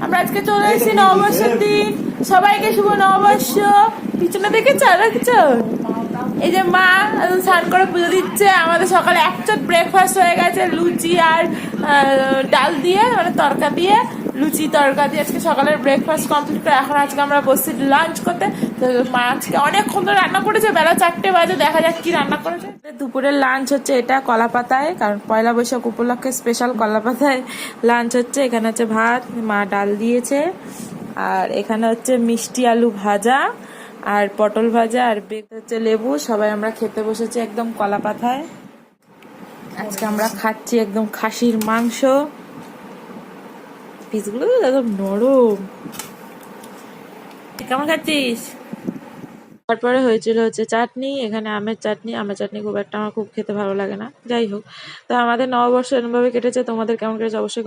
আমরা আজকে চলে এসেছি নববর্ষের দিন। সবাইকে শুভ নববর্ষ। পিছনে দেখেছ দেখেছো, এই যে মা স্নান করে পুজো দিচ্ছে। আমাদের সকালে একচট ব্রেকফাস্ট হয়ে গেছে, লুচি আর ডাল দিয়ে, মানে তরকা দিয়ে, লুচি তরকা দিয়ে আজকে সকালের ব্রেকফাস্ট কমপ্লিট করে এখন আজকে আমরা বসছি লাঞ্চ করতে। তো মা আজকে অনেকক্ষণ ধরে রান্না করেছে, বেলা 4টে বাজে, দেখা যাক কি রান্না করেছে। দুপুরের লাঞ্চ হচ্ছে এটা কলা পাতায়, কারণ পয়লা বৈশাখ উপলক্ষে স্পেশাল কলা পাতায় লাঞ্চ হচ্ছে। এখানে হচ্ছে ভাত, মা ডাল দিয়েছে, আর এখানে হচ্ছে মিষ্টি আলু ভাজা আর পটল ভাজা, আর হচ্ছে লেবু। সবাই আমরা খেতে বসেছি একদম কলা পাতায়। আজকে আমরা খাচ্ছি একদম খাসির মাংস, পিসগুলো তো একদম নরম। কেমন খাচ্ছিস? তারপরে হয়েছিল হচ্ছে চাটনি, এখানে আমের চাটনি। আমের চাটনি খুব একটা আমার খুব খেতে ভালো লাগে না, যাই হোক। তো আমাদের নববর্ষ এরকমভাবে কেটেছে। তোমাদের কেমন কেটেছে অবশ্যই